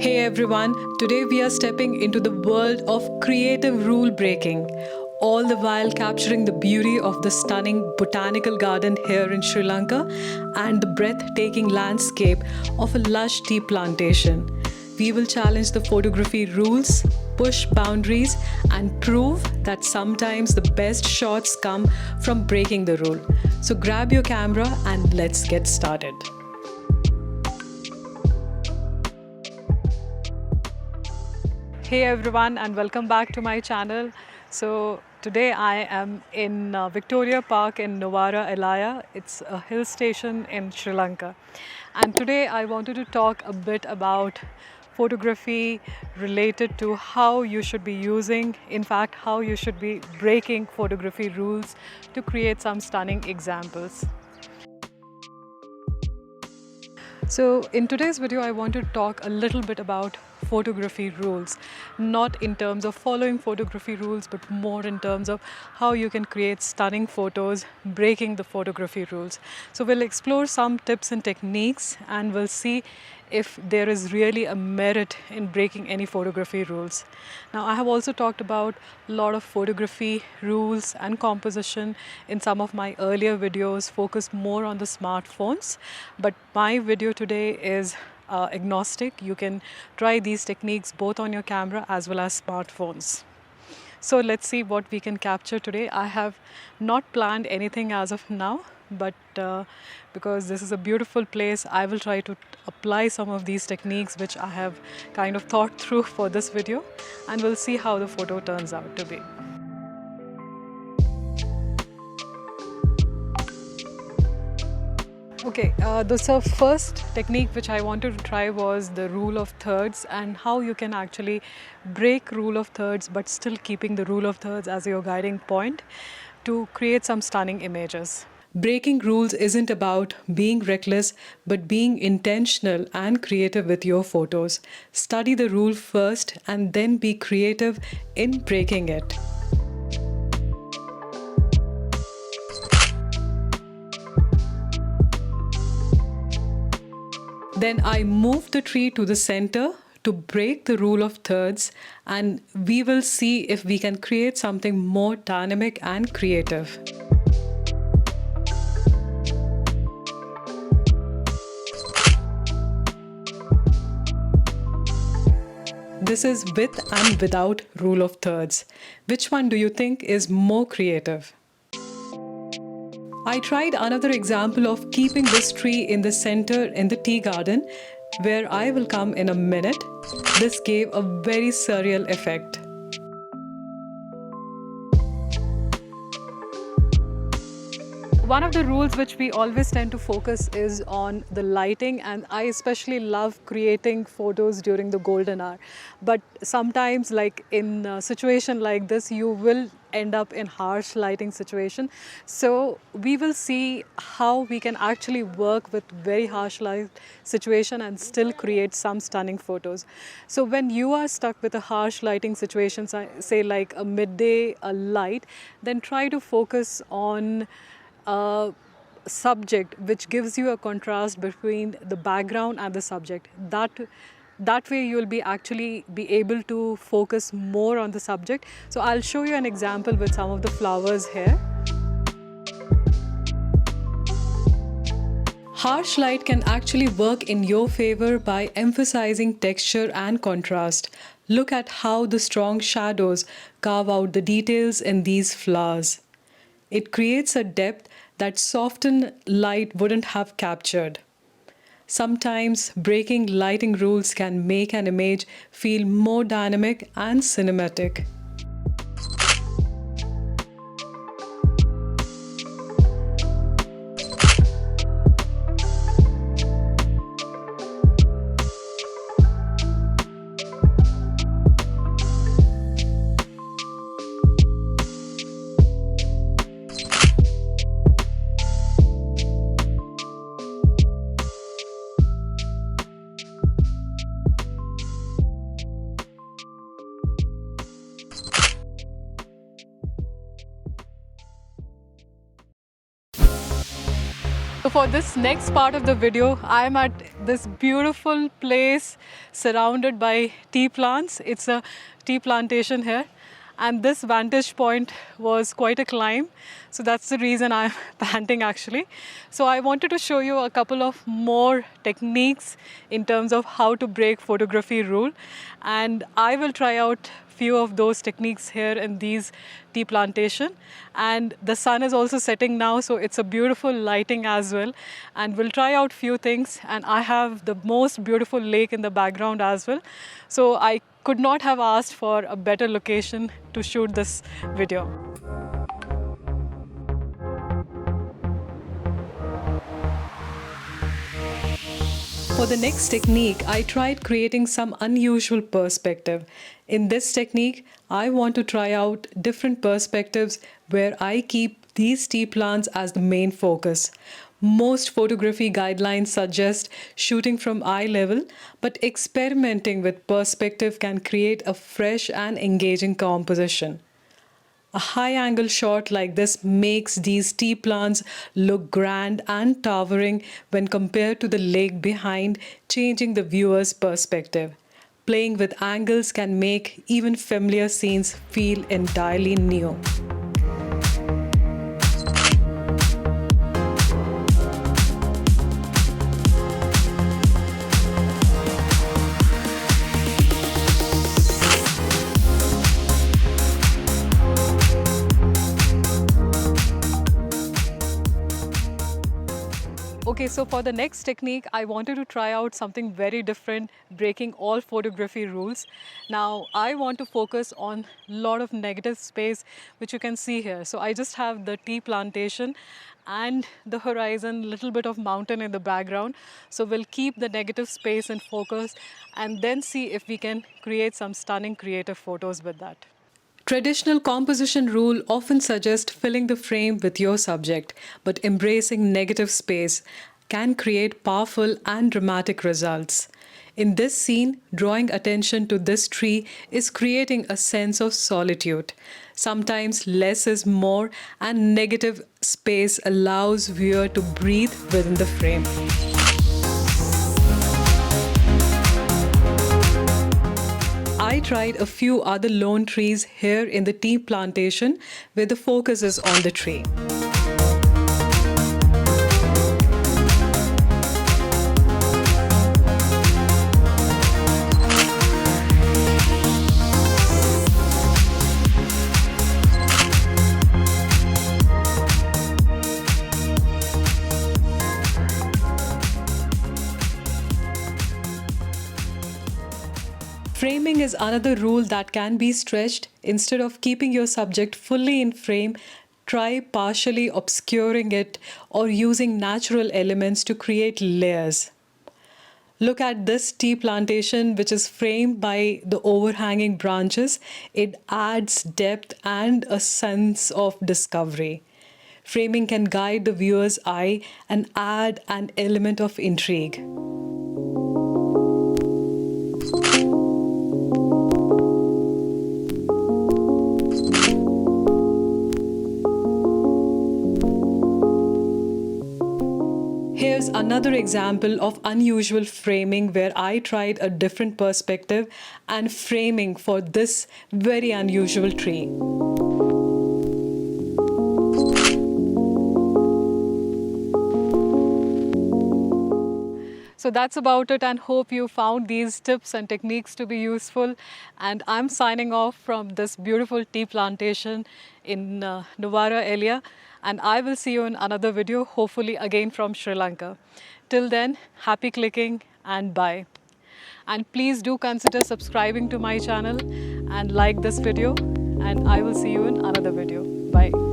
Hey everyone, today we are stepping into the world of creative rule breaking, all the while capturing the beauty of the stunning botanical garden here in Sri Lanka and the breathtaking landscape of a lush tea plantation. We will challenge the photography rules, push boundaries, and prove that sometimes the best shots come from breaking the rule. So grab your camera and let's get started. Hey everyone, and welcome back to my channel. So today I am in Victoria Park in NuwaraEliya. It's a hill station in Sri Lanka. And today I wanted to talk a bit about photography related to how you should be using, in fact, how you should be breaking photography rules to create some stunning examples. So in today's video, I want to talk a little bit about photography rules, not in terms of following photography rules, but more in terms of how you can create stunning photos, breaking the photography rules. So we'll explore some tips and techniques, and we'll see if there is really a merit in breaking any photography rules. Now, I have also talked about a lot of photography rules and composition in some of my earlier videos, focused more on the smartphones, but my video today is agnostic. You can try these techniques both on your camera as well as smartphones. So let's see what we can capture today. I have not planned anything as of now, but because this is a beautiful place, I will try to apply some of these techniques which I have kind of thought through for this video, and we'll see how the photo turns out to be. Okay, the first technique which I wanted to try was the rule of thirds, and how you can actually break rule of thirds but still keeping the rule of thirds as your guiding point to create some stunning images. Breaking rules isn't about being reckless, but being intentional and creative with your photos. Study the rule first and then be creative in breaking it. Then I move the tree to the center to break the rule of thirds, and we will see if we can create something more dynamic and creative. This is with and without rule of thirds. Which one do you think is more creative? I tried another example of keeping this tree in the center in the tea garden, where I will come in a minute. This gave a very surreal effect. One of the rules which we always tend to focus is on the lighting, and I especially love creating photos during the golden hour. But sometimes, like in a situation like this, you will end up in harsh lighting situation. So we will see how we can actually work with very harsh light situation and still create some stunning photos. So when you are stuck with a harsh lighting situation, say like a midday light, then try to focus on a subject which gives you a contrast between the background and the subject. That way you will be actually be able to focus more on the subject. So I'll show you an example with some of the flowers here. Harsh light can actually work in your favor by emphasizing texture and contrast. Look at how the strong shadows carve out the details in these flowers. It creates a depth that softened light wouldn't have captured. Sometimes breaking lighting rules can make an image feel more dynamic and cinematic. So for this next part of the video, I am at this beautiful place surrounded by tea plants. It's a tea plantation here. And this vantage point was quite a climb. So that's the reason I'm panting actually. So I wanted to show you a couple of more techniques in terms of how to break photography rule. And I will try out few of those techniques here in these tea plantation. And the sun is also setting now, so it's a beautiful lighting as well. And we'll try out few things. And I have the most beautiful lake in the background as well. So I could not have asked for a better location to shoot this video. For the next technique, I tried creating some unusual perspective. In this technique, I want to try out different perspectives where I keep these tea plants as the main focus. Most photography guidelines suggest shooting from eye level, but experimenting with perspective can create a fresh and engaging composition. A high-angle shot like this makes these tea plants look grand and towering when compared to the lake behind, changing the viewer's perspective. Playing with angles can make even familiar scenes feel entirely new. Okay, so for the next technique, I wanted to try out something very different, breaking all photography rules. Now, I want to focus on a lot of negative space, which you can see here. So I just have the tea plantation and the horizon, little bit of mountain in the background. So we'll keep the negative space in focus and then see if we can create some stunning creative photos with that. Traditional composition rule often suggests filling the frame with your subject, but embracing negative space can create powerful and dramatic results. In this scene, drawing attention to this tree is creating a sense of solitude. Sometimes less is more, and negative space allows viewer to breathe within the frame. I tried a few other lone trees here in the tea plantation where the focus is on the tree. Framing is another rule that can be stretched. Instead of keeping your subject fully in frame, try partially obscuring it or using natural elements to create layers. Look at this tea plantation, which is framed by the overhanging branches. It adds depth and a sense of discovery. Framing can guide the viewer's eye and add an element of intrigue. Here's another example of unusual framing where I tried a different perspective and framing for this very unusual tree. So that's about it, and hope you found these tips and techniques to be useful. And I'm signing off from this beautiful tea plantation in NuwaraEliya. And I will see you in another video, hopefully again from Sri Lanka. Till then, happy clicking and bye. And please do consider subscribing to my channel and like this video. And I will see you in another video. Bye.